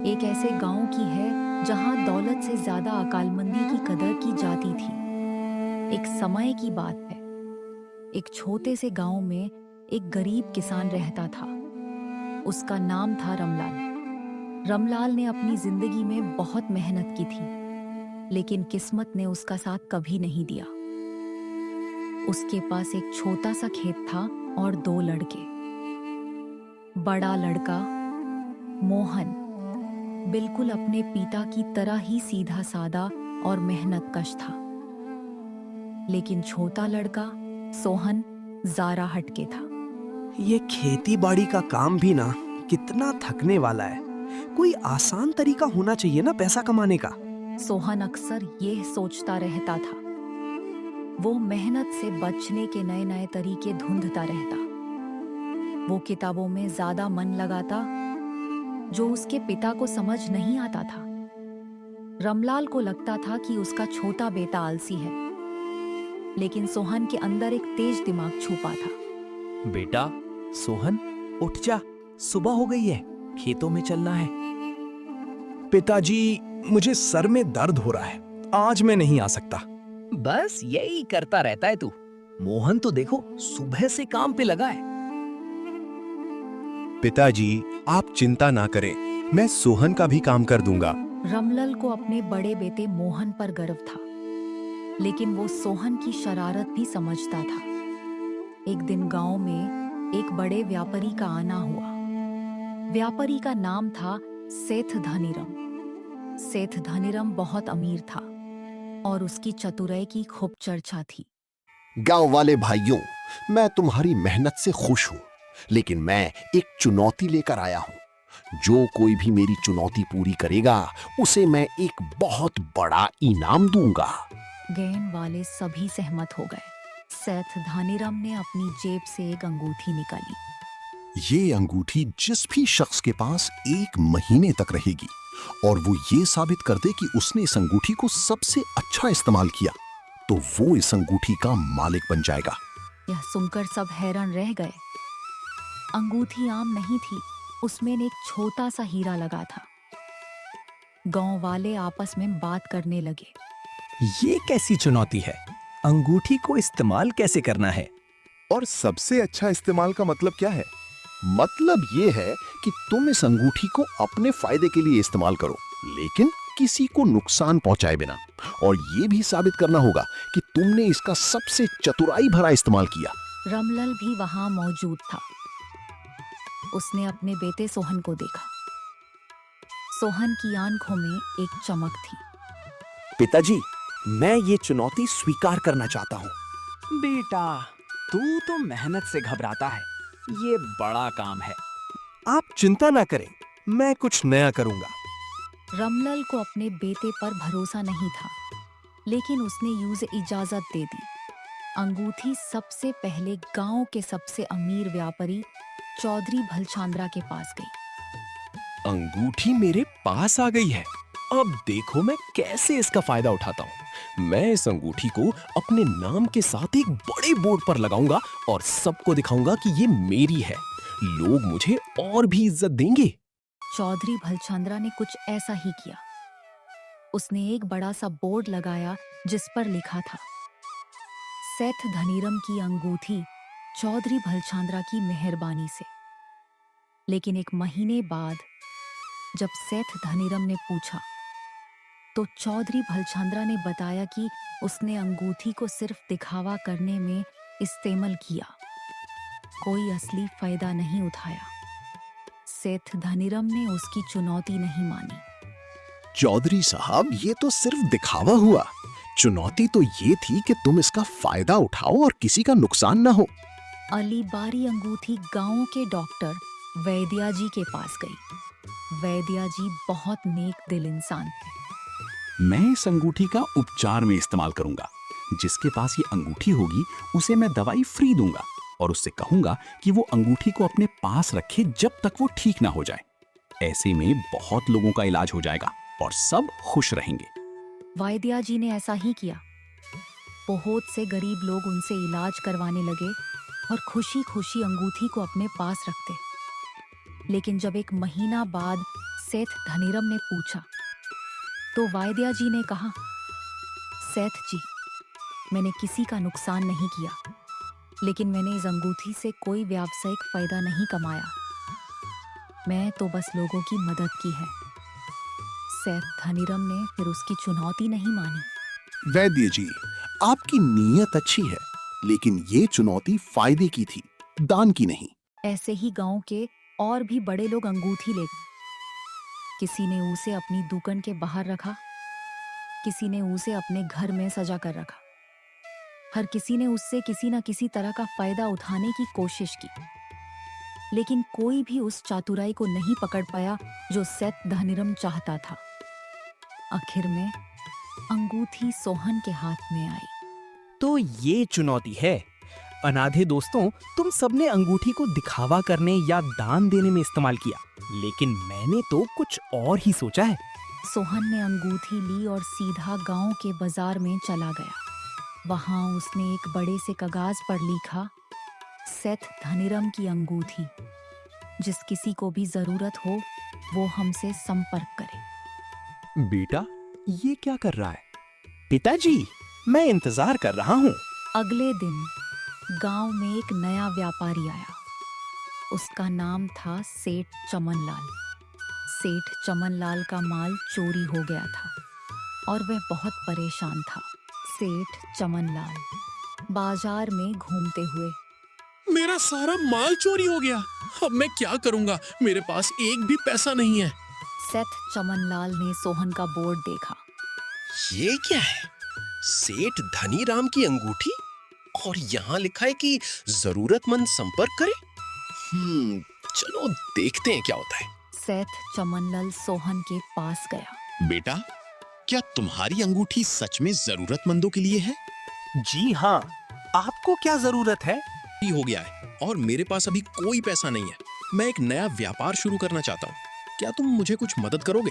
एक ऐसे गांव की है जहां दौलत से ज्यादा अकालमंदी की कदर की जाती थी। एक समय की बात है। एक छोटे से गांव में एक गरीब किसान रहता था। उसका नाम था रमलाल। रमलाल ने अपनी जिंदगी में बहुत मेहनत की थी, लेकिन किस्मत ने उसका साथ कभी नहीं दिया। उसके पास एक छोटा सा खेत था और दो लड़के। बड़ा लड़का मोहन बिल्कुल अपने पिता की तरह ही सीधा सादा और मेहनतकश था, लेकिन छोटा लड़का सोहन ज़ारा हटके था। ये खेती बाड़ी का काम भी ना कितना थकने वाला है। कोई आसान तरीका होना चाहिए ना पैसा कमाने का। सोहन अक्सर ये सोचता रहता था। वो मेहनत से बचने के नए नए तरीके ढूंढता रहता। वो किताबों में ज्यादा मन लगाता, जो उसके पिता को समझ नहीं आता था। रमलाल को लगता था कि उसका छोटा बेटा आलसी है, लेकिन सोहन के अंदर एक तेज दिमाग छुपा था। बेटा सोहन, उठ जा, सुबह हो गई है, खेतों में चलना है। पिताजी, मुझे सर में दर्द हो रहा है, आज मैं नहीं आ सकता। बस यही करता रहता है तू। मोहन तो देखो सुबह से काम पे लगा है। पिताजी, आप चिंता ना करें, मैं सोहन का भी काम कर दूंगा। रमलल को अपने बड़े बेटे मोहन पर गर्व था, लेकिन वो सोहन की शरारत भी समझता था। एक दिन गांव में एक बड़े व्यापारी का आना हुआ। व्यापारी का नाम था सेठ धनीराम। सेठ धनीराम बहुत अमीर था और उसकी चतुराई की खूब चर्चा थी। गांव वाले भाइयों, मैं तुम्हारी मेहनत से खुश हूं, लेकिन मैं एक चुनौती लेकर आया हूं। जो कोई भी मेरी चुनौती पूरी करेगा, उसे मैं एक बहुत बड़ा इनाम दूंगा। गेम वाले सभी सहमत हो गए। सेठ धनीराम ने अपनी जेब से एक अंगूठी निकाली। ये अंगूठी जिस भी शख्स के पास 1 महीने तक रहेगी और वो ये साबित कर दे कि उसने इस अंगूठी को सबसे अच्छा इस्तेमाल किया, तो वो इस अंगूठी का मालिक बन जाएगा। यह सुनकर सब हैरान रह गए। अंगूठी आम नहीं थी, उसमें एक छोटा सा हीरा लगा था। गांव वाले आपस में बात करने लगे। ये कैसी चुनौती है? अंगूठी को इस्तेमाल कैसे करना है? और सबसे अच्छा इस्तेमाल का मतलब क्या है? मतलब ये है कि तुम इस अंगूठी को अपने फायदे के लिए इस्तेमाल करो, लेकिन किसी को नुकसान पहुंचाए बिना। और ये भी साबित करना होगा कि तुमने इसका सबसे चतुराई भरा इस्तेमाल किया। रमलल भी वहां मौजूद था। उसने अपने बेटे सोहन को देखा। सोहन की आंखों में एक चमक थी। पिताजी, मैं ये चुनौती स्वीकार करना चाहता हूँ। बेटा, तू तो मेहनत से घबराता है। ये बड़ा काम है। आप चिंता ना करें, मैं कुछ नया करूंगा। रमलल को अपने बेटे पर भरोसा नहीं था, लेकिन उसने यूं इजाजत दे दी। अंगूठी सबसे पहले गांव के सबसे अमीर व्यापारी चौधरी भलचांद्रा के पास गई। अंगूठी मेरे पास आ गई है। अब देखो मैं कैसे इसका फायदा उठाता हूँ। मैं इस अंगूठी को अपने नाम के साथ एक बड़े बोर्ड पर लगाऊंगा और सबको दिखाऊंगा कि ये मेरी है। लोग मुझे और भी इज्जत देंगे। चौधरी भलचांद्रा ने कुछ ऐसा ही किया। उसने एक बड़ा सा बोर्ड लगाया जिस पर लिखा था, सेठ धनीराम की अंगूठी चौधरी भलचांद्रा की मेहरबानी से। लेकिन एक महीने बाद जब सेठ धनीराम ने पूछा, तो चौधरी भलचांद्रा ने बताया कि उसने अंगूठी को सिर्फ दिखावा करने में इस्तेमाल किया, कोई असली फायदा नहीं उठाया। सेठ धनीराम ने उसकी चुनौती नहीं मानी। चौधरी साहब, ये तो सिर्फ दिखावा हुआ। चुनौती तो ये थी कि तुम इसका फायदा उठाओ और किसी का नुकसान ना हो। अली बारी अंगूठी गांव के डॉक्टर वैद्या जी के पास गई। वैद्या जी बहुत नेक दिल इंसान है। मैं इस अंगूठी का उपचार में इस्तेमाल करूंगा। जिसके पास ये अंगूठी होगी उसे मैं दवाई फ्री दूंगा और उससे कहूंगा कि वो अंगूठी को अपने पास रखे जब तक वो ठीक ना हो जाए। ऐसे में बहुत लोगों का इलाज हो जाएगा और सब खुश रहेंगे। वैद्या जी ने ऐसा ही किया। बहुत से गरीब लोग उनसे इलाज करवाने लगे और खुशी खुशी अंगूठी को अपने पास रखते। लेकिन जब एक महीना बाद सेठ धनीराम ने पूछा। तो वायद्या जी ने कहा, सेठ जी, मैंने किसी का नुकसान नहीं किया, लेकिन मैंने इस अंगूठी से कोई व्यावसायिक फायदा नहीं कमाया। मैं तो बस लोगों की मदद की है। सेठ धनीराम ने फिर उसकी चुनौती नहीं मानी। वैद्य जी, आपकी नीयत अच्छी है, लेकिन ये चुनौती फायदे की थी, दान की नहीं। ऐसे ही गांव के और भी बड़े लोग अंगूठी ले गए। किसी ने उसे अपनी दुकान के बाहर रखा, किसी ने उसे अपने घर में सजा कर रखा। हर किसी ने उससे किसी न किसी तरह का फायदा उठाने की कोशिश की, लेकिन कोई भी उस चातुराई को नहीं पकड़ पाया जो सेठ धनीराम चाहता था। आखिर में अंगूठी सोहन के हाथ में आई। तो ये चुनौती है। अनाथे दोस्तों, तुम सबने अंगूठी को दिखावा करने या दान देने में इस्तेमाल किया, लेकिन मैंने तो कुछ और ही सोचा है। सोहन ने अंगूठी ली और सीधा गांव के बाजार में चला गया। वहां उसने एक बड़े से कागज पर लिखा, सेठ धनीराम की अंगूठी। जिस किसी को भी जरूरत हो वो हमसे संपर्क करे। बेटा, ये क्या कर रहा है? पिताजी, मैं इंतजार कर रहा हूँ। अगले दिन गांव में एक नया व्यापारी आया। उसका नाम था सेठ चमनलाल। सेठ चमनलाल का माल चोरी हो गया था और वह बहुत परेशान था। सेठ चमनलाल बाजार में घूमते हुए, मेरा सारा माल चोरी हो गया, अब मैं क्या करूंगा? मेरे पास एक भी पैसा नहीं है। सेठ चमनलाल ने सोहन का बोर्ड देखा। ये क्या है? सेठ धनीराम की अंगूठी, और यहाँ लिखा है कि जरूरतमंद संपर्क करे। चलो देखते हैं क्या होता है। सेठ चमनलाल सोहन के पास गया। बेटा, क्या तुम्हारी अंगूठी सच में जरूरतमंदों के लिए है? जी हाँ, आपको क्या जरूरत है? ही हो गया है और मेरे पास अभी कोई पैसा नहीं है। मैं एक नया व्यापार शुरू करना चाहता हूँ, क्या तुम मुझे कुछ मदद करोगे?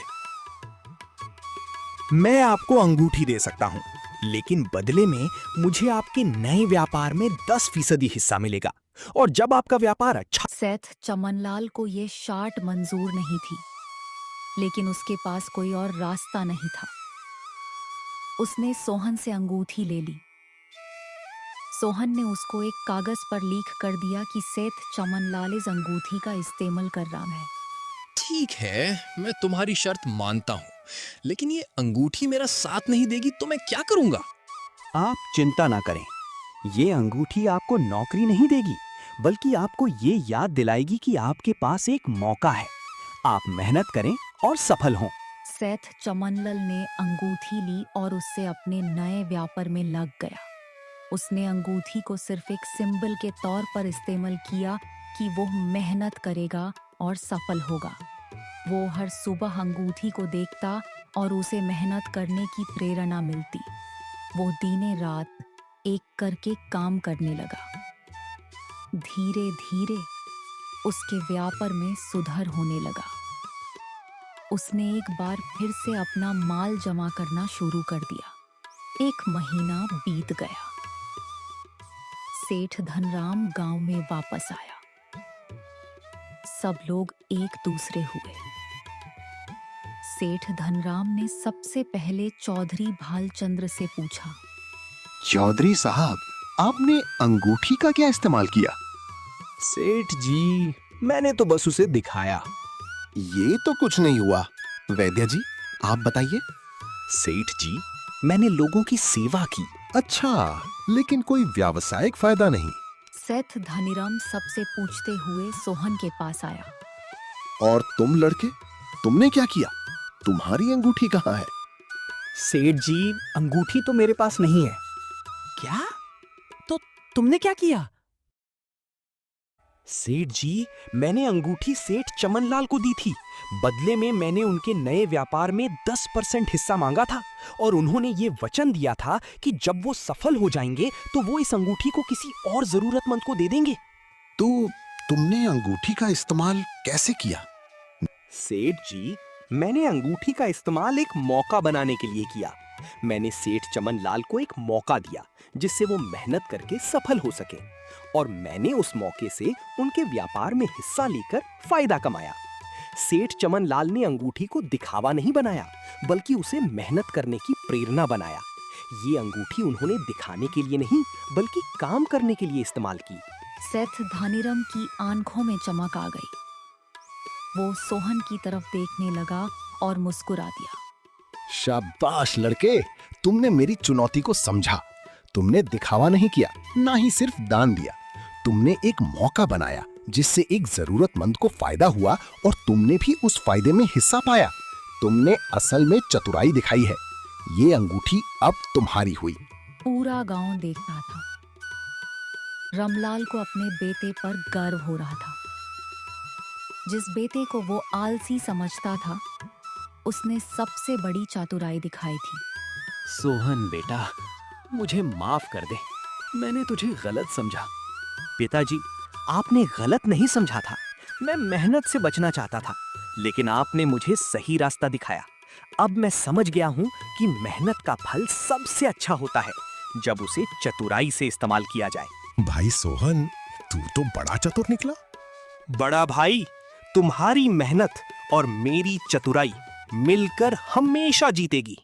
मैं आपको अंगूठी दे सकता हूँ, लेकिन बदले में मुझे आपके नए व्यापार में 10% हिस्सा मिलेगा, और जब आपका व्यापार अच्छा। सेठ चमनलाल को ये शर्त मंजूर नहीं थी, लेकिन उसके पास कोई और रास्ता नहीं था। उसने सोहन से अंगूठी ले ली। सोहन ने उसको एक कागज पर लिख कर दिया कि सेठ चमनलाल इस अंगूठी का इस्तेमाल कर रहा है। ठीक है, मैं तुम्हारी शर्त मानता हूँ, लेकिन ये अंगूठी मेरा साथ नहीं देगी तो मैं क्या करूंगा? आप चिंता ना करें, ये अंगूठी आपको नौकरी नहीं देगी, बल्कि आपको ये याद दिलाएगी कि आपके पास एक मौका है। आप मेहनत करें और सफल हों। सेठ चमनलाल ने अंगूठी ली और उससे अपने नए व्यापार में लग गया। उसने अंगूठी को सिर्फ एक सिंबल के तौर पर इस्तेमाल किया कि वो मेहनत करेगा और सफल होगा। वो हर सुबह अंगूठी को देखता और उसे मेहनत करने की प्रेरणा मिलती। वो दिने रात एक करके काम करने लगा। धीरे धीरे उसके व्यापार में सुधार होने लगा। उसने एक बार फिर से अपना माल जमा करना शुरू कर दिया। एक महीना बीत गया। सेठ धनराम गांव में वापस आया। सब लोग एक दूसरे हुए। सेठ धनराम ने सबसे पहले चौधरी भालचंद्र से पूछा, चौधरी साहब, आपने अंगूठी का क्या इस्तेमाल किया? सेठ जी, मैंने तो बस उसे दिखाया। ये तो कुछ नहीं हुआ। वैद्य जी, आप बताइए। सेठ जी, मैंने लोगों की सेवा की। अच्छा, लेकिन कोई व्यावसायिक फायदा नहीं। सेठ धनीराम सबसे पूछते हुए सोहन के पास आया। और तुम लड़के, तुमने क्या किया? तुम्हारी अंगूठी कहाँ है? सेठ जी, अंगूठी तो मेरे पास नहीं है। क्या? तो तुमने क्या किया? सेठ जी, मैंने अंगूठी सेठ चमनलाल को दी थी। बदले में मैंने उनके नए व्यापार में 10% हिस्सा मांगा था, और उन्होंने ये वचन दिया था कि जब वो सफल हो जाएंगे तो वो इस अंगूठी को किसी और जरूरतमंद को दे देंगे। तो तुमने अंगूठी का इस्तेमाल कैसे किया? सेठ जी, मैंने अंगूठी का इस्तेमाल एक मौका बनाने के लिए किया। मैंने सेठ चमनलाल को एक मौका दिया जिससे वो मेहनत करके सफल हो सके, और मैंने उस मौके से उनके व्यापार में हिस्सा लेकर फायदा कमाया। सेठ चमनलाल ने अंगूठी को दिखावा नहीं बनाया, बल्कि उसे मेहनत करने की प्रेरणा बनाया। ये अंगूठी उन्होंने दिखाने के लिए नहीं, बल्कि काम करने के लिए इस्तेमाल की। सेठ धानीराम की आंखों में चमक आ गई। वो सोहन की तरफ देखने लगा और मुस्कुरा दिया। शाबाश लड़के, तुमने मेरी चुनौती को समझा। तुमने दिखावा नहीं किया, ना ही सिर्फ दान दिया। तुमने एक मौका बनाया जिससे एक जरूरतमंद को फायदा हुआ और तुमने भी उस फायदे में हिस्सा पाया। तुमने असल में चतुराई दिखाई है। ये अंगूठी अब तुम्हारी हुई। पूरा गांव देखता था। रामलाल को अपने बेटे पर गर्व हो रहा था। जिस बेटे को वो आलसी समझता था, उसने सबसे बड़ी चातुराई दिखाई थी। सोहन बेटा, मुझे माफ कर दे, मैंने तुझे गलत समझा। पिताजी, आपने गलत नहीं समझा था। मैं मेहनत से बचना चाहता था, लेकिन आपने मुझे सही रास्ता दिखाया। अब मैं समझ गया हूँ कि मेहनत का फल सबसे अच्छा होता है जब उसे चतुराई से इस्तेमाल किया जाए। भाई सोहन, तू तो बड़ा चतुर निकला। बड़ा भाई, तुम्हारी मेहनत और मेरी चतुराई मिलकर हमेशा जीतेगी।